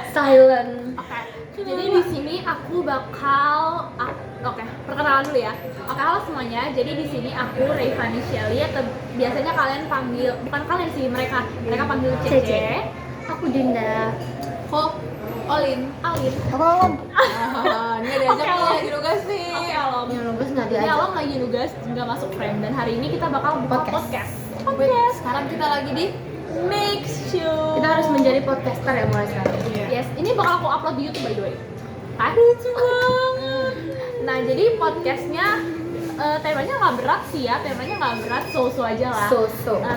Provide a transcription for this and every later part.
Silent. Oke. Jadi di sini aku bakal perkenalan dulu ya. Oke, halo semuanya. Jadi di sini aku Rayfani Shelly atau biasanya kalian panggil, bukan kalian sih, mereka panggil Cece. Aku Dinda. Kok Alin. Apa Alom? Ini diajak Oke, nih lagi nugas nih. Oke, Alom. Yang nugas nggak Jadi diajak. Alom lagi nugas, nggak masuk frame, dan hari ini kita bakal buka Podcast. podcast. Sekarang kita lagi di Mix Show. Kita harus menjadi podcaster ya mulai sekarang. Yes, ini bakal aku upload di YouTube by the way. Lucu banget. Nah, jadi podcastnya temanya nggak berat sih ya, temanya nggak berat, so-so aja lah. So.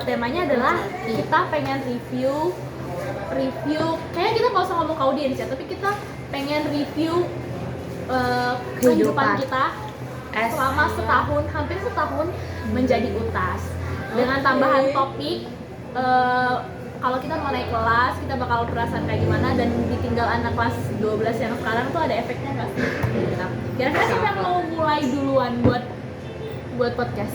Temanya adalah kita pengen review, kayaknya kita nggak usah ngomong ke audiens ya, tapi kita pengen review kehidupan kita selama hampir setahun menjadi UTAS. Dengan tambahan topik, kalau kita mau naik kelas, kita bakal perasaan kayak gimana, dan ditinggal anak kelas 12 yang sekarang tuh ada efeknya nggak sih? Gitu. Kira-kira siapa yang mau mulai duluan buat podcast?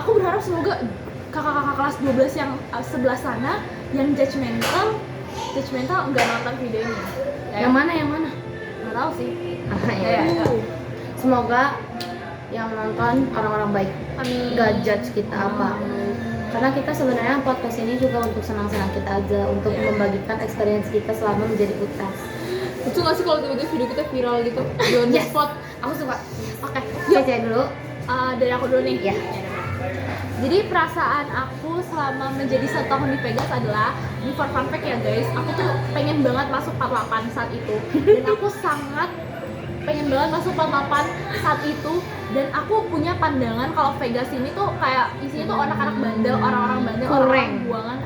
Aku berharap semoga kakak-kakak kelas 12 yang sebelah sana yang judgmental nggak nonton video ini. Yang mana? Nggak tahu sih. Ya. Semoga yang nonton orang-orang baik. Amin. Gak judge kita apa. Karena kita sebenarnya podcast ini juga untuk senang-senang kita aja, untuk membagikan experience kita selama menjadi UTAS. Lucu gak sih kalau tiba-tiba video kita viral gitu di on the Yes. spot? Aku suka. Oke, Cece dulu. dari aku dulu nih. Ya. Jadi perasaan aku selama menjadi setahun di Vegas adalah, ini for fun fact ya guys, aku tuh pengen banget masuk 48 saat itu, dan aku sangat pengen banget masuk 48 saat itu, dan aku punya pandangan kalau Vegas ini tuh kayak isinya tuh anak-anak bandel, orang-orang bandel, orang-orang buangan,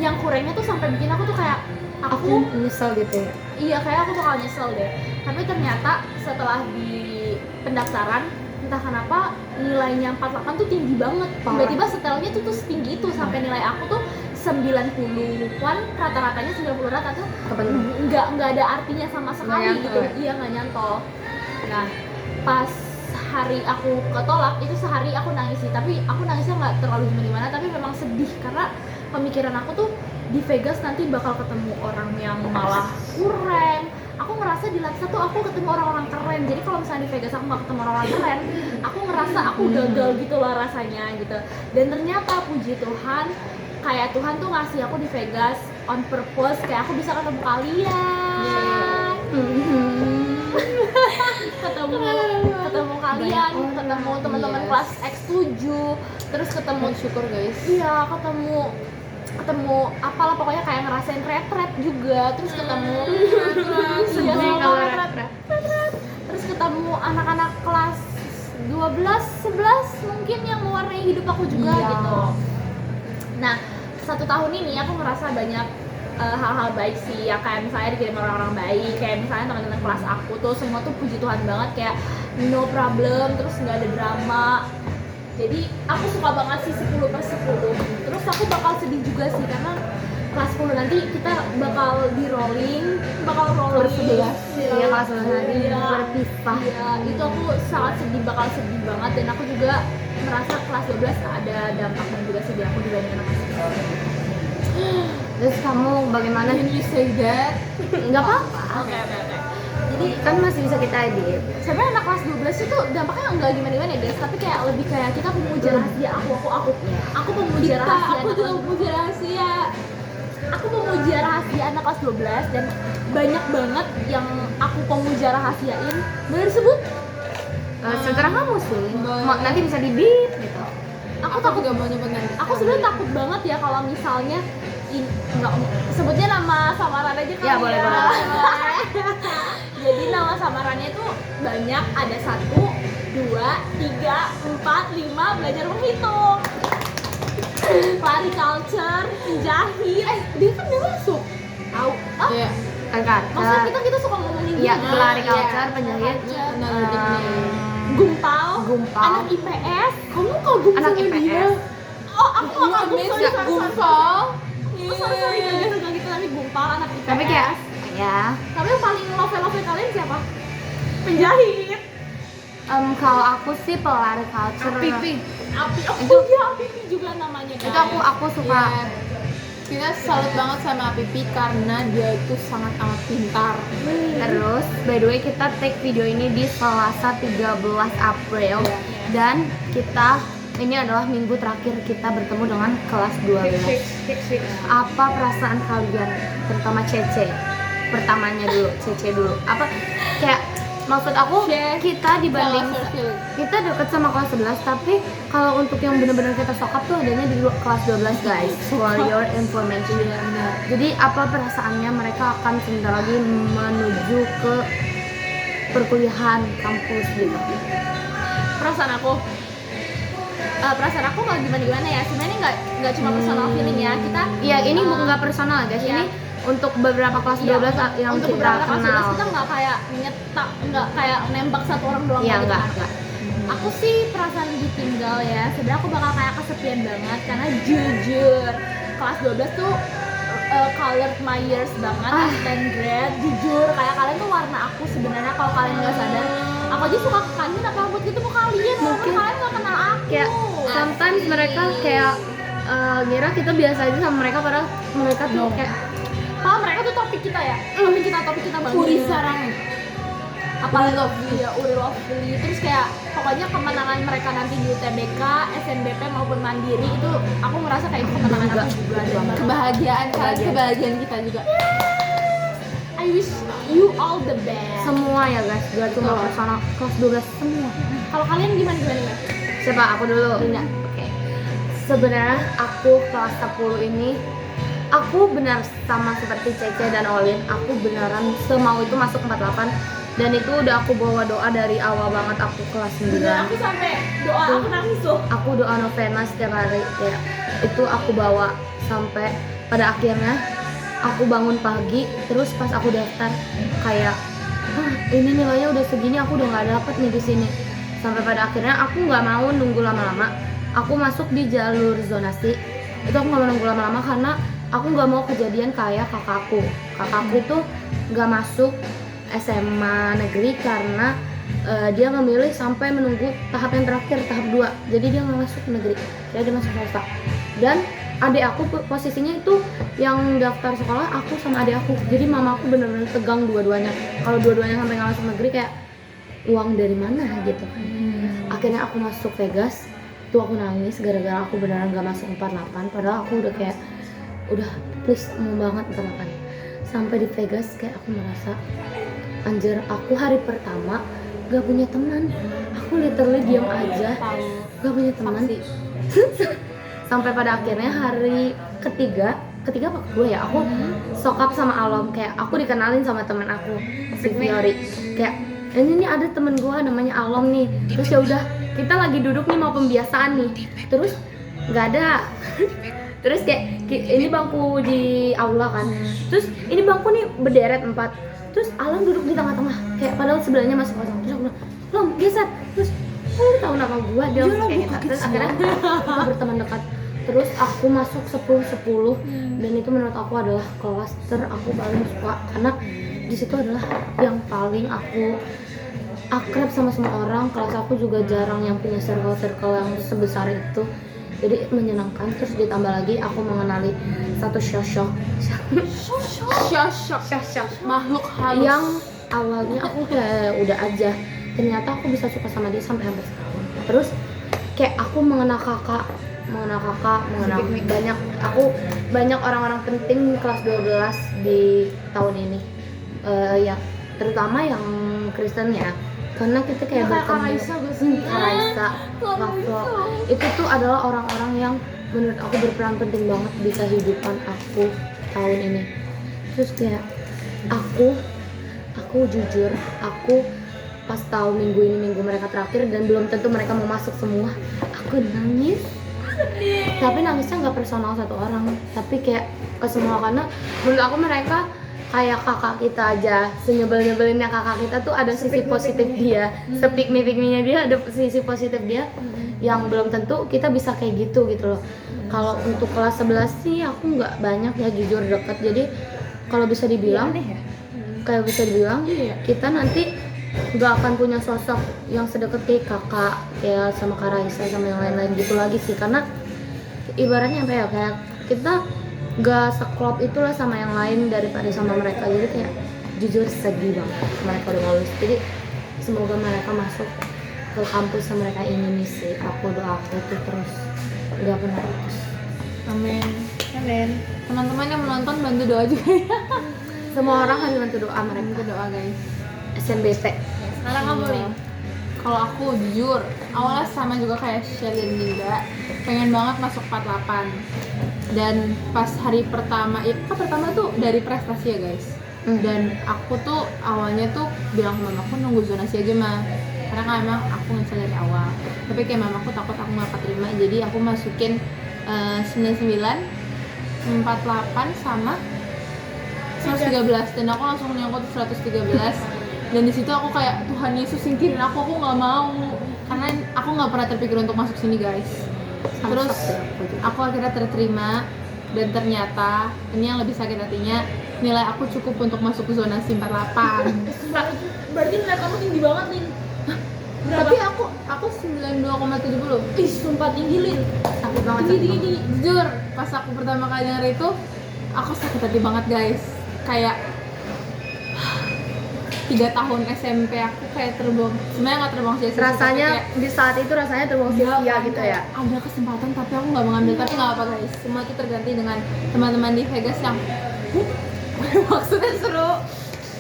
yang kurangnya tuh sampai bikin aku tuh kayak Aku nyesel gitu ya. iya, kayak aku bakal nyesel deh. Tapi ternyata setelah di pendaftaran, entah kenapa nilainya 48 tuh tinggi banget. Tiba-tiba setelnya tuh setinggi itu, sampai nilai aku tuh 90-an, rata-ratanya 90 rata-rata nggak ada artinya sama sekali gitu. Iya, nggak nyantol. Nah, pas hari aku ketolak, itu sehari aku nangis sih, tapi aku nangisnya nggak terlalu gimana, tapi memang sedih karena pemikiran aku tuh di Vegas nanti bakal ketemu orang yang malah kurang. Aku ngerasa di Laksa tuh aku ketemu orang-orang keren, jadi kalau misalnya di Vegas aku nggak ketemu orang-orang keren, aku ngerasa aku gagal gitu loh rasanya gitu. Dan ternyata puji Tuhan, kayak Tuhan tuh ngasih aku di Vegas on purpose, kayak aku bisa ketemu kalian, ketemu kalian, ketemu teman-teman kelas X7, terus ketemu Syukur guys. iya, ketemu apalah, pokoknya kayak ngerasain retret juga, terus ketemu Sedih kalau retret. terus ketemu anak-anak kelas 12, 11 mungkin yang mewarnai hidup aku juga gitu. Nah, 1 tahun ini aku ngerasa banyak hal-hal baik sih, ya kayak misalnya dikirim orang-orang baik, kayak misalnya teman-teman kelas aku tuh semua tuh puji Tuhan banget, kayak no problem, terus nggak ada drama. Jadi aku suka banget sih 10/10. Terus aku bakal sedih juga sih karena kelas 10 nanti kita bakal rolling Kelas 11. Iya, kelas 11 nanti Iya. berpisah. Iya, itu aku sangat bakal sedih banget, dan aku juga merasa kelas 12 ada dampaknya juga sih di aku dibanding anak kelas 10. Terus kamu bagaimana? Can you say that? Enggak apa-apa. Oke. Jadi kan masih bisa kita edit. Sebenarnya anak kelas 12 itu dampaknya nggak gimana-gimana ya guys, tapi kayak lebih kayak kita pemuja rahasia aku pemuja rahasia. Aku juga punya rahasia. Aku pemuja rahasia anak kelas 12, dan banyak banget yang aku pemuja rahasiain bener disebut. Sekarang kamu sih, nanti bisa di beat gitu. Aku takut, juga mau nyebut nanti. aku sebenarnya takut banget ya kalau misalnya nggak sebutnya nama samaran aja kan Ya, boleh. Jadi nama samarannya itu banyak, ada 1, 2, 3, 4, 5, belajar menghitung, Floriculture, penjahit. Dia kan udah masuk. Tahu? Iya. Angkat. Maksudnya kita suka ngomongin Iya, gini. Floriculture, penjahit, Gumpal, Gumpal. anak IPS. Kamu kagum Anak sama IPS. dia? Oh, aku nggak kagum, sorry. Gumpal. Sorry, nggak gitu, tapi Gumpal, anak IPS. Tapi kayak ya. Tapi yang paling love kalian siapa? Penjahit. Kalau aku sih Floriculture. Pipi. Api. Oh Itu- iya, Api juga namanya guys. Itu aku suka. Kita salut banget sama Pipi karena dia itu sangat amat pintar. Terus by the way kita take video ini di Selasa 13 April dan kita ini adalah minggu terakhir kita bertemu dengan kelas 12. Apa perasaan kalian, terutama Cece? Pertamanya dulu, Cece dulu. Apa kayak maksud aku kita dibanding kita deket sama kelas 11 tapi kalau untuk yang benar-benar kita sokap tuh adanya di kelas 12 guys. For your information. Jadi apa perasaannya mereka akan sebentar lagi menuju ke perkuliahan kampus gitu. Perasaan aku nggak gimana ya, sebenarnya nggak cuma personal feeling ya kita. Iya ini nggak personal guys, iya. ini untuk beberapa kelas 12 yang untuk kita beberapa kelas 12 kenal. kita nggak kayak nyetak, nggak kayak nembak satu orang doang Iya gitu. enggak. Aku sih perasaan ditinggal ya, sebenarnya aku bakal kayak kesepian banget karena jujur kelas 12 tuh colored my years banget as 10th grade. Jujur kayak kalian tuh warna aku sebenarnya, kalau kalian nggak sadar aku aja suka ke kalian apa buat gitu mau kalian walaupun kalian nggak kenal aku. Kayak sometimes mereka kayak ngira kita biasa aja sama mereka padahal mereka tuh kayak Mereka tuh topik kita ya, topik kita banget. Puri sarang. Apalagi Uri Lovely, terus kayak pokoknya kemenangan mereka nanti di UTBK, SNBP maupun Mandiri itu aku merasa kayak itu kemenangan aku juga. Kebahagiaan kalian, kebahagiaan kita juga. I wish you all the best. semua ya guys, gak cuma personal kelas 12 semua. Kalau kalian gimana? Siapa? Aku dulu. Linda. Oke. Sebenarnya aku kelas 10 ini aku benar sama seperti Cece dan Olin, aku beneran semau itu masuk 48 dan itu udah aku bawa doa dari awal banget aku kelas 9. Aku sampai doa aku nangis tuh. Aku doa novena setiap hari ya. Itu aku bawa sampai pada akhirnya aku bangun pagi terus pas aku daftar kayak ini nilainya udah segini, aku udah nggak dapet nih di sini. Sampai pada akhirnya aku nggak mau nunggu lama-lama, aku masuk di jalur zonasi. Itu aku nggak mau nunggu lama-lama karena aku nggak mau kejadian kayak kakakku itu nggak masuk SMA negeri karena dia memilih sampai menunggu tahap yang terakhir, tahap 2. Jadi dia nggak masuk negeri, dia masuk swasta. Dan adik aku posisinya itu yang daftar sekolah aku sama adik aku. Jadi mama aku bener-bener tegang dua-duanya. Kalau dua-duanya sampai nggak masuk negeri kayak uang dari mana gitu. Akhirnya aku masuk Vegas. Tuh aku nangis gara-gara aku beneran nggak masuk 48. Padahal aku udah kayak udah please mau banget 48. Sampai di Vegas kayak aku merasa anjir, aku hari pertama gak punya teman. Aku literally diam aja, gak punya teman. Sampai pada akhirnya hari ketiga apa kedua ya, aku sokap sama Alom. Kayak aku dikenalin sama teman aku si Fiori. Kayak ini ada temen gue namanya Alom nih. Terus ya udah kita lagi duduk nih mau pembiasaan nih. Terus nggak ada. Terus kayak ini bangku di aula kan. Terus ini bangku nih berderet 4. Terus Alam duduk di tengah-tengah. Kayak padahal sebelahnya masih kosong. Terus aku bilang, "Lom, geser." Terus, "Lu tahu nama gua?" Dia kayak gitu. Terus akhirnya kita berteman dekat. Terus aku masuk 10-10 dan itu menurut aku adalah kelas aku paling suka karena di situ adalah yang paling aku akrab sama semua orang. Kelas aku juga jarang yang punya circle yang sebesar itu. Jadi menyenangkan. Terus ditambah lagi aku mengenali satu sosok makhluk halus yang awalnya aku kayak udah aja, ternyata aku bisa suka sama dia sampai hampir sekarang. Terus kayak aku mengenal kakak banyak orang-orang penting kelas 12 di tahun ini, ya terutama yang Kristen ya. Karena kita kayak bertemu Karaisa, Waflo, itu tuh adalah orang-orang yang menurut aku berperan penting banget di kehidupan aku tahun ini. Terus kayak aku jujur, aku pas tahu minggu mereka terakhir dan belum tentu mereka mau masuk semua, aku nangis. Tapi nangisnya nggak personal satu orang, tapi kayak ke semua karena menurut aku mereka kayak kakak kita aja, senyebel-nyebelinnya kakak kita tuh ada sisi positif dia, sepik-mipiknya dia ada sisi positif dia yang belum tentu kita bisa kayak gitu loh. Kalau untuk kelas 11 sih aku nggak banyak ya jujur deket, jadi kalau bisa dibilang kayak bisa dibilang kita nanti nggak akan punya sosok yang sedekat kayak kakak ya sama Kak Raisa sama yang lain-lain gitu lagi sih, karena ibaratnya apa ya, kayak kita gak seklop itulah sama yang lain daripada sama mereka. Jadi kayak jujur sedih banget mereka udah mau lulus. Jadi semoga mereka masuk ke kampus yang mereka ingin sih. Aku doaku tuh terus gak pernah putus. Amin. Amin. Teman-teman yang menonton bantu doa juga ya. Semua orang harus bantu doa Bantu mereka. doa guys. SNBP. Sekarang kamu Iya. nih. Kalau aku jujur, awalnya sama juga kayak Shelly dan Dinda, pengen banget masuk 48. Dan pas hari pertama, kan pertama tuh dari prestasi ya guys. Dan aku tuh awalnya tuh bilang ke mamaku nunggu zonasi aja mah, karena kan emang aku nggak bisa dari awal. Tapi kayak mamaku takut aku nggak keterima, jadi aku masukin 99, 48 sama 113, dan aku langsung nyangkut 113. Dan di situ aku kayak Tuhan Yesus singkirin aku nggak mau, karena aku nggak pernah terpikir untuk masuk sini guys. Terus aku akhirnya terterima, dan ternyata ini yang lebih sakit hatinya, nilai aku cukup untuk masuk ke zonasi 48. Berarti nilai kamu tinggi banget nih. Tapi aku 92,70. Ih, sumpah tinggi Lin. Sakit banget. Tinggi. Jujur, pas aku pertama kali denger itu, aku sakit hati banget guys. Kayak 3 tahun SMP aku kayak terbuang. Sebenarnya nggak terbuang sia-sia sih, Rasanya tapi kayak, di saat itu rasanya terbuang iya, sia-sia kan, gitu kayak ya. ada kesempatan tapi aku nggak mengambil. Tapi nggak apa guys, semua itu terganti dengan teman-teman di Vegas yang maksudnya seru.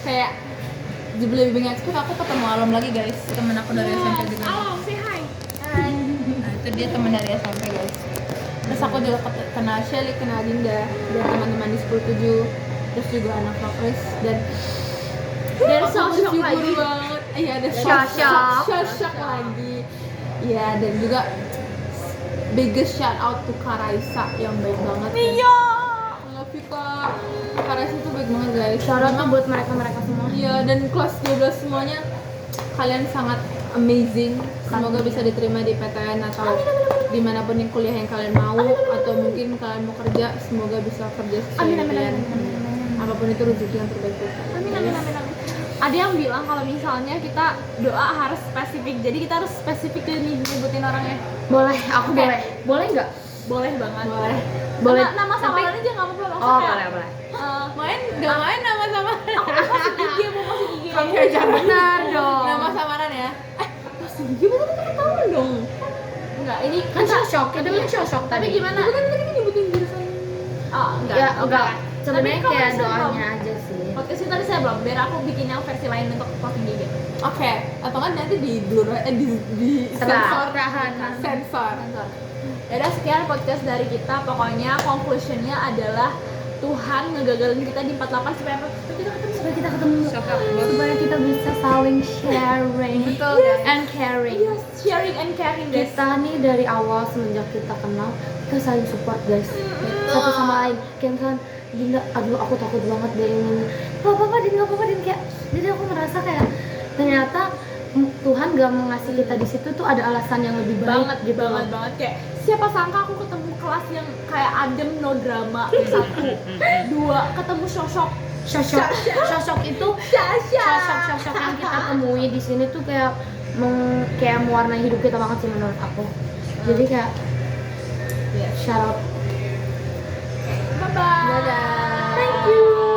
Kayak lebih banyak expect, aku ketemu Alam lagi guys, temen aku dari SMP juga. Alam, say hi. Nah itu dia teman dari SMP guys. Terus aku juga kenal Shelly, kenal Dinda, dan teman-teman di 10-7. Terus juga anak Fakris dan So aku shock bersyukur lagi. banget. Iya ada Shock. shock lagi. Iya, dan juga biggest shout out to Karaisa yang baik banget. Iya. I love you Kak. Karaisa tuh baik banget guys. Shout out tuh Memang- buat mereka semua. Iya, dan kelas 12 semuanya kalian sangat amazing. Semoga bisa diterima di PTN atau dimanapun yang kuliah yang kalian mau, atau mungkin kalian mau kerja, semoga bisa kerja sesuai Amin, yang amin, kalian. amin, amin, amin. Apapun itu rezeki yang terbaik buat kalian. Amin. Ada yang bilang kalau misalnya kita doa harus spesifik. Jadi kita harus spesifik nih nyebutin orangnya. Boleh, aku Oke. boleh nggak? Boleh banget. Boleh. Boleh. Nama Tapi- samaran aja nggak apa-apa maksudnya. Oh kayak, boleh. Gak main nama-sama. Aku masuk gigi, mau masuk gigi. Oke, jangan. Benar dong. Nama samaran ya. Masih gimana kita ketahuan dong. Enggak, ini Kan sosok, itu kan sosok Tapi tadi. gimana? Tapi kan tadi kita nyebutin jurusan. Oh, enggak. Ya Oke. enggak. Sebenarnya Tapi kalau kayak misalnya doanya aja sih. Podcast ini tadi saya belum, biar aku bikin yang versi lain untuk posting gigi. Oke, atau kan nanti di blur, di Serah. sensor. Yaudah, sekian podcast dari kita. Pokoknya conclusionnya adalah Tuhan ngegagalin kita di 48 supaya apa? Supaya kita ketemu. Supaya kita bisa saling sharing. Betul, Yes. And caring. Yes, sharing and caring guys. Kita nih dari awal semenjak kita kenal, kita saling support guys. Satu sama lain. Kayak misalkan Dinda, aduh aku takut banget deh ini. Gak apa-apa Din, kayak. Jadi aku ngerasa kayak ternyata Tuhan gak mengasih kita di situ tuh ada alasan yang lebih baik banget gitu loh. banget kayak siapa sangka aku ketemu kelas yang kayak adem no drama. 1, 2 ketemu sosok Sosok itu sosok yang kita temui di sini tuh kayak kayak mewarnai hidup kita banget sih menurut aku. Jadi kayak shout out. Bye bye. Dadah. Thank you.